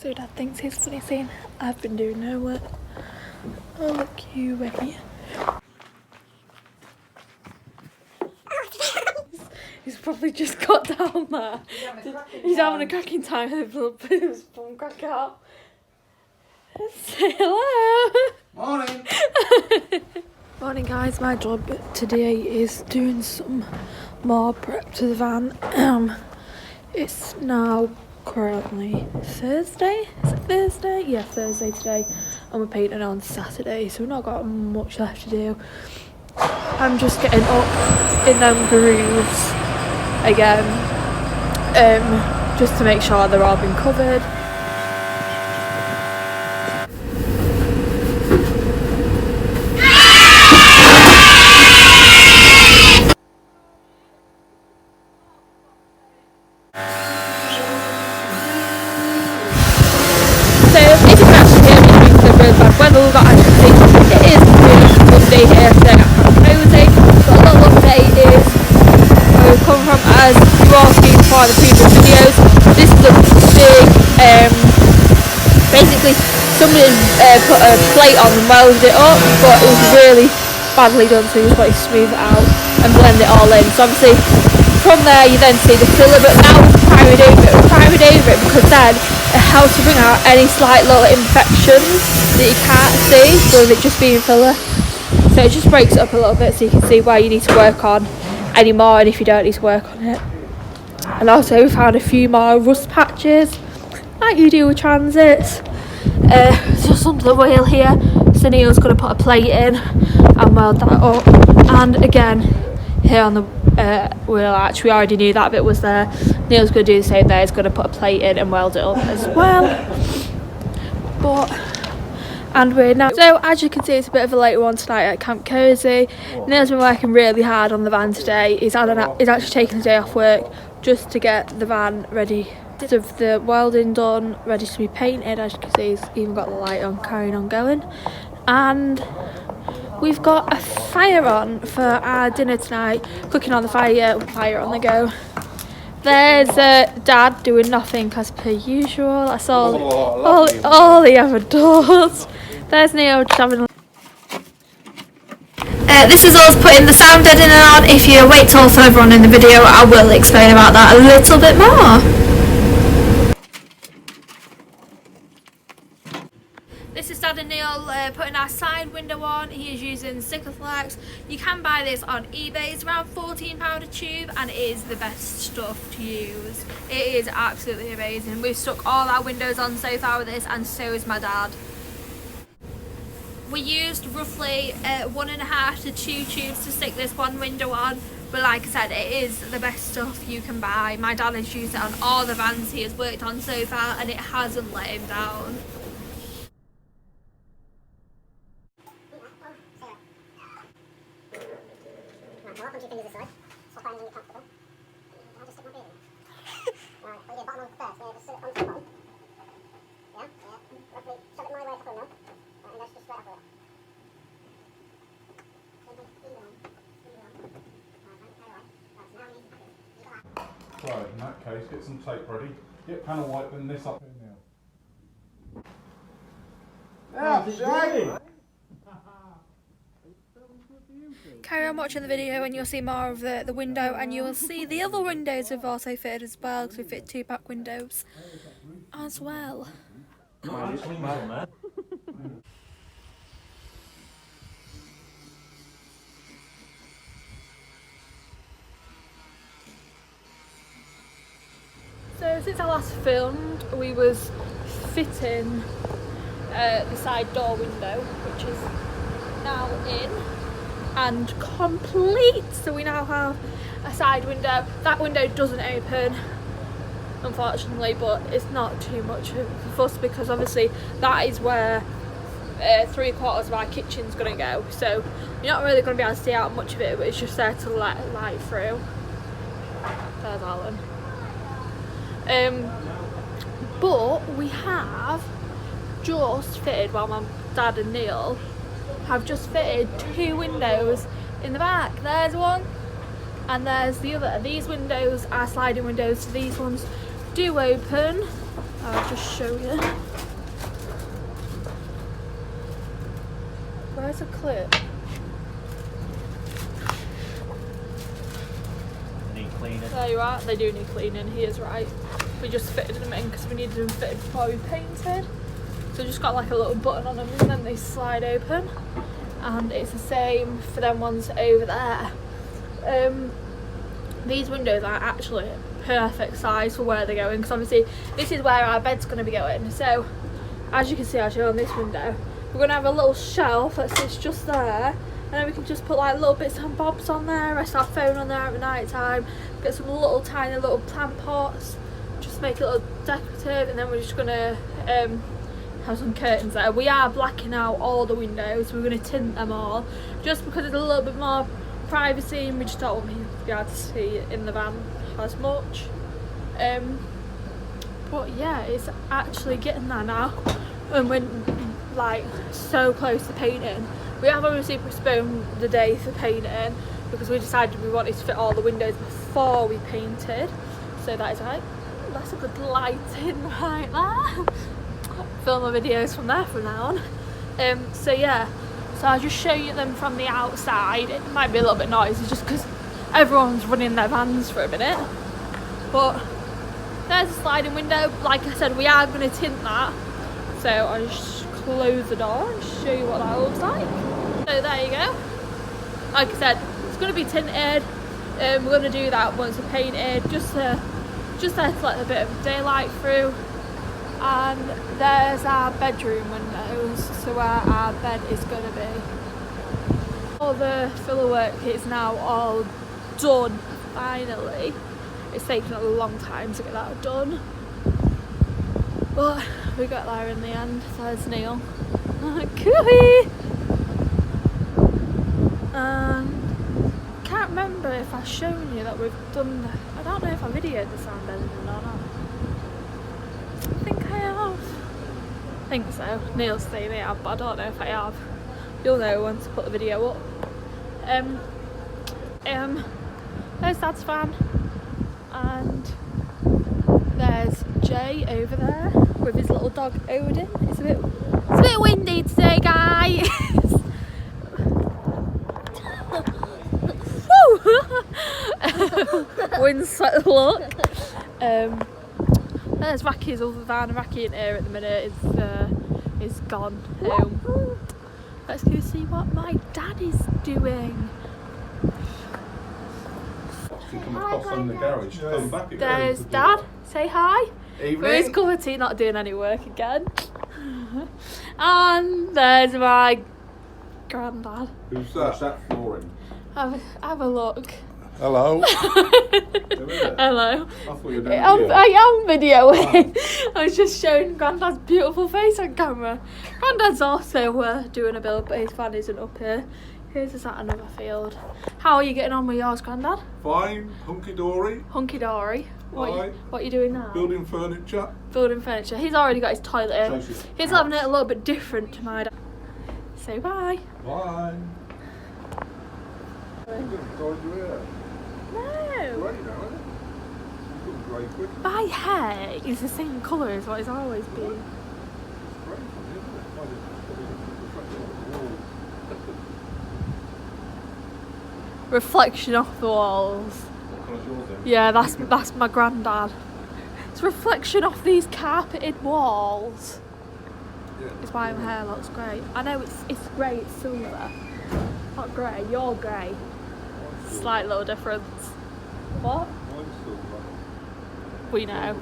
So Dad thinks he's funny saying I've been doing no work. Oh look you way. He's probably just got down there. He's having a cracking time with his bum crack out. Say hello. Morning. Morning guys, my job today is doing some more prep to the van. It's now currently Thursday. Is it Thursday? Yeah, Thursday today. And we're painting on Saturday, so we've not got much left to do. I'm just getting up in them grooves again, just to make sure they're all been covered. So if you can actually hear me due to the really bad weather we've got, as you can see, it is really Monday here today at Camp Cozy. But a little update is where we've come from, as you all seen before in the previous videos. This is a big, basically somebody put a plate on and welded it up, but it was really badly done, so you just want to smooth it out and blend it all in. So obviously from there you then see the filler, but now we've primed over it because then it helps to bring out any slight little imperfections that you can't see with it just being filler. So it just breaks it up a little bit so you can see where you need to work on any more and if you don't need to work on it. And also we found a few more rust patches like you do with transits. Just under the wheel here, so Neil's going to put a plate in and weld that up. And again here on the wheel arch, we already knew that bit was there. Neil's going to do the same there. He's going to put a plate in and weld it up as well. And we're now, so as you can see, it's a bit of a later one tonight at Camp Cozy. Neil's been working really hard on the van today. He's actually taken the day off work just to get the van ready, the welding done, ready to be painted. As you can see, he's even got the light on, carrying on going. And we've got a fire on for our dinner tonight, cooking on the fire on the go. There's Dad doing nothing as per usual. That's all he ever does. There's Neil just having this is us putting the sound editing on. If you wait till further on in the video, I will explain about that a little bit more. This is Dad and Neil putting our side window on. He is using Sikaflex. You can buy this on eBay. It's around £14 a tube and it is the best stuff to use. It is absolutely amazing. We've stuck all our windows on so far with this, and so is my dad. We used roughly 1.5 to 2 tubes to stick this one window on, but like I said, it is the best stuff you can buy. My dad has used it on all the vans he has worked on so far and it hasn't let him down. Once you finish this side, stop finding it comfortable. I'll just stick my beard in. Right, put your bottom on first, yeah, just sit it onto the bottom. Yeah, roughly, shove it my way a couple of mil. Right, and let's just straight up with it. So, in that case, get some tape ready. Get panel wiping this up in now. Yeah, Carry on watching the video and you'll see more of the window, and you will see the other windows we've also fitted as well, because we fit 2-pack windows as well. So since I last filmed, we was fitting the side door window, which is now in and complete. So we now have a side window. That window doesn't open, unfortunately, but it's not too much of a fuss because obviously that is where 3/4 of our kitchen's going to go. So you're not really going to be able to see out much of it, but it's just there to let light through. There's Alan. But we have just fitted, well, my dad and Neil have just fitted 2 windows in the back. There's one and there's the other. These windows are sliding windows, so these ones do open. I'll just show you. Where's a clip? Need cleaning. There you are. They do need cleaning. He is right. We just fitted them in because we needed them fitted before we painted. So just got like a little button on them and then they slide open. And it's the same for them ones over there. These windows are actually perfect size for where they're going, because obviously this is where our bed's going to be going. So as you can see, I'll show on this window, we're going to have a little shelf that sits just there, and then we can just put like little bits and bobs on there, rest our phone on there at night time, get some little tiny little plant pots, just make it a little decorative, and then we're just going to have some curtains there. We are blacking out all the windows, we're going to tint them all just because it's a little bit more privacy and we just don't want people to be able to see it in the van as much. But yeah, it's actually getting there now and we're like so close to painting. We have obviously postponed the day for painting because we decided we wanted to fit all the windows before we painted, so that is right. That's a good lighting right there. Film my videos from there from now on. So yeah, so I'll just show you them from the outside. It might be a little bit noisy just because everyone's running their vans for a minute, but there's a sliding window. Like I said, we are going to tint that, so I'll just close the door and show you what that looks like. So there you go. Like I said, it's going to be tinted. We're going to do that once we're painted, just there to let a bit of daylight through. And there's our bedroom windows, so where our bed is going to be. All the filler work is now all done, finally. It's taken a long time to get that done, but we got there in the end. There's Neil. Cooey! And can't remember if I've shown you that we've done, I don't know if I videoed the sound editing or not. I think I have. I think so. Neil's saying it, but I don't know if I have. You'll know once I put the video up. There's Dad's van, and there's Jay over there with his little dog Odin. It's a bit windy today, guys. Windswept look. There's Racky's other van. Racky in here at the minute is gone home. Let's go see what my dad is doing. You come across on the garage, come back again. There's Dad. Say hi. Evening. For his cup of tea, not doing any work again. And there's my granddad. Who's that? That flooring. Have a look. Hello. Hello. I thought you were doing I am videoing. I was just showing Grandad's beautiful face on camera. Grandad's also doing a build, but his van isn't up here. His is at another field. How are you getting on with yours, Grandad? Fine, hunky-dory. Hunky-dory. Aye. What are you doing now? Building furniture. Building furniture. He's already got his toilet in. He's having it a little bit different to my dad. Say bye. Bye. No. My hair is the same colour as what it's always been. Reflection off the walls. Yeah, that's my granddad. It's reflection off these carpeted walls. It's why my hair looks grey. I know it's grey, it's silver. Not grey, you're grey. Slight little difference. What? We know.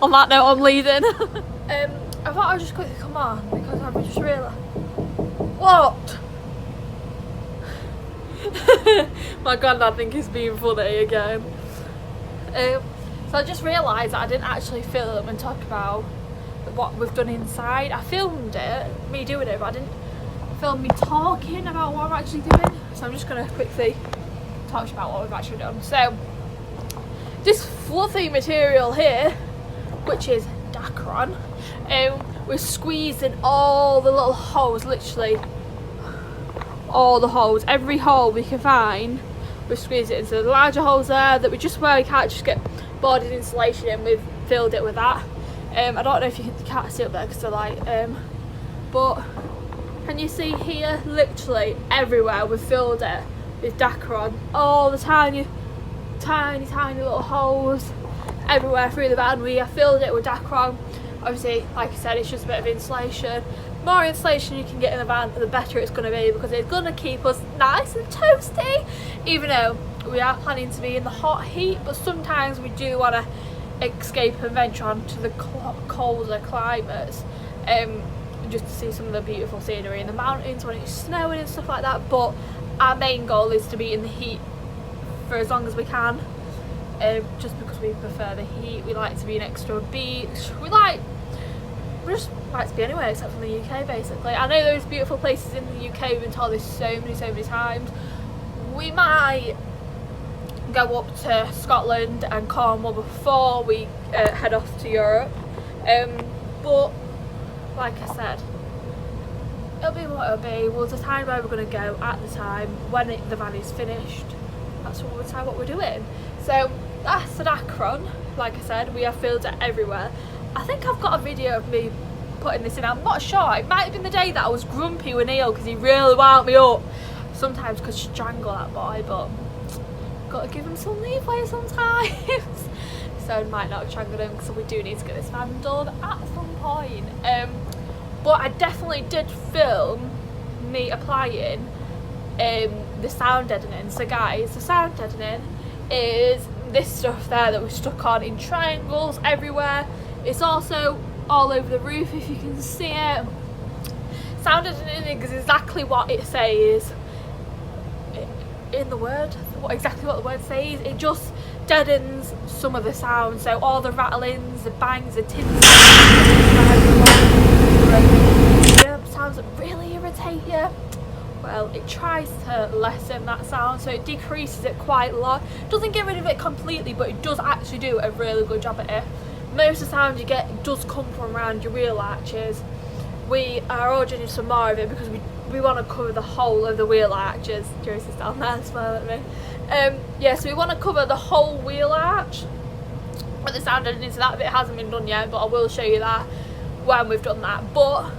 On that note, I'm leaving. I thought I'd just quickly come on because I've just realised. What? My granddad think he's being funny again. So I just realised that I didn't actually film and talk about what we've done inside. I filmed it, me doing it, but I didn't film me talking about what I'm actually doing. So I'm just going to quickly talk about what we've actually done. So this fluffy material here, which is Dacron, we're squeezing all the little holes, literally all the holes, every hole we can find, we've squeezed it into the larger holes there that we just where we can't just get boarded insulation in, we've filled it with that. I don't know if you can't see up there because the light, but can you see here, literally everywhere we've filled it with Dacron. All the tiny little holes everywhere through the van. We have filled it with Dacron. Obviously, like I said, it's just a bit of insulation. The more insulation you can get in the van, the better it's going to be, because it's going to keep us nice and toasty, even though we are planning to be in the hot heat. But sometimes we do want to escape and venture onto the colder climates, just to see some of the beautiful scenery in the mountains when it's snowing and stuff like that. But our main goal is to be in the heat for as long as we can, just because we prefer the heat. We like to be next to a beach. We just like to be anywhere except for the UK, basically. I know there's beautiful places in the UK, we've been told this so many times. We might go up to Scotland and Cornwall before we head off to Europe, but like I said, it'll be what it'll be. We'll decide where we're going to go at the time when the van is finished. That's what we'll decide what we're doing. So that's the Dacron. Like I said, we have filled it everywhere. I think I've got a video of me putting this in. I'm not sure. It might have been the day that I was grumpy with Neil because he really wound me up. Sometimes could strangle that boy, but gotta give him some leeway sometimes. So I might not strangle him because we do need to get this van done at some point. But I definitely did film me applying the sound deadening. So guys, the sound deadening is this stuff there that we stuck on in triangles everywhere. It's also all over the roof if you can see it. Sound deadening is exactly what it says in the word, exactly what the word says. It just deadens some of the sound, so all the rattlings, the bangs, the tins, sounds that really irritate you. Well, it tries to lessen that sound, so it decreases it quite a lot. Doesn't get rid of it completely, but it does actually do a really good job at it. Most of the sound you get does come from around your wheel arches. We are ordering some more of it because we want to cover the whole of the wheel arches. Josie's down there smiling at me. Yeah, so we want to cover the whole wheel arch. But the sound deadening, so that bit hasn't been done yet, but I will show you that when we've done that. But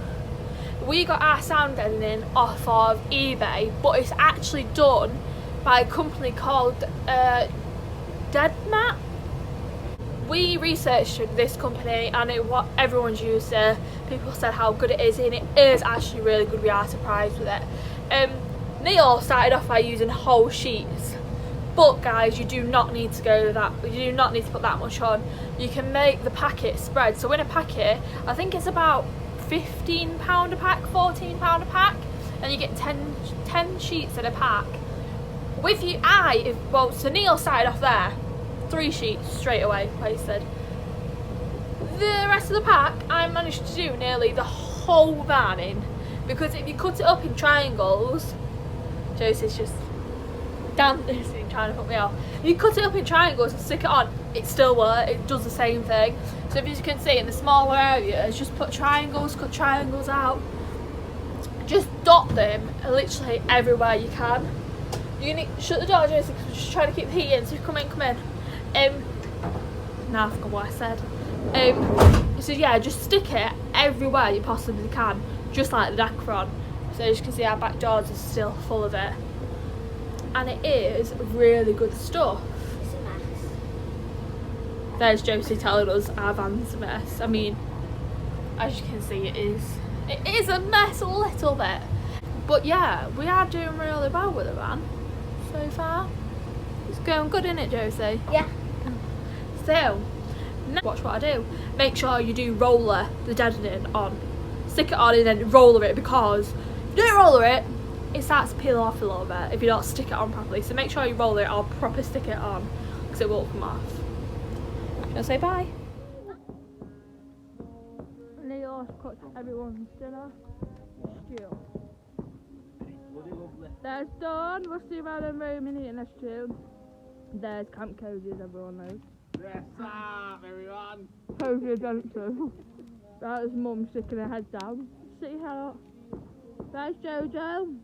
we got our sound deadening off of eBay, but it's actually done by a company called Deadmat. We researched this company and what everyone's used it. People said how good it is, and it is actually really good. We are surprised with it. Neil started off by using whole sheets, but guys, you do not need to go that. You do not need to put that much on. You can make the packet spread. So in a packet, I think it's about £15 a pack, £14 a pack, and you get 10 sheets in a pack. With you, so Neil started off there. 3 sheets straight away, like I said. The rest of the pack I managed to do nearly the whole van in, because if you cut it up in triangles, Josie's just dancing trying to put me off. If you cut it up in triangles and stick it on, it still works, it does the same thing. So as you can see in the smaller areas, just put triangles, cut triangles out, just dot them literally everywhere you can. You need shut the door, Josie, because we're just trying to keep the heat in. So come in. Now I forgot what I said. So yeah, just stick it everywhere you possibly can, just like the Dacron. So as you can see, our back doors are still full of it, and it is really good stuff. It's a mess. There's Josie telling us our van's a mess. I mean, as you can see, it is a mess a little bit, but yeah, we are doing really well with the van so far. It's going good, isn't it, Josie? Yeah. So, now watch what I do. Make sure you do roller the deadening on. Stick it on and then roller it, because if you don't roller it, it starts to peel off a little bit if you don't stick it on properly. So make sure you roller it or proper stick it on, because it won't come off. Shall I say bye? Neil cooked everyone's dinner. Stew. There's Dawn, we'll see about them room and eating a stew. There's Camp Cozy, as everyone knows. Yes, everyone. Cozy Adventure. There's Mum sticking her head down. Stick your head up. There's Jojo.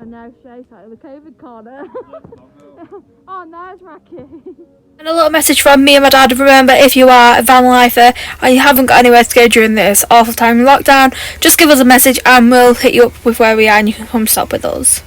And now Shay's out in the COVID corner. Oh, nice, Racky. And a little message from me and my dad. Remember, if you are a van lifer and you haven't got anywhere to go during this awful time of lockdown, just give us a message and we'll hit you up with where we are and you can come stop with us.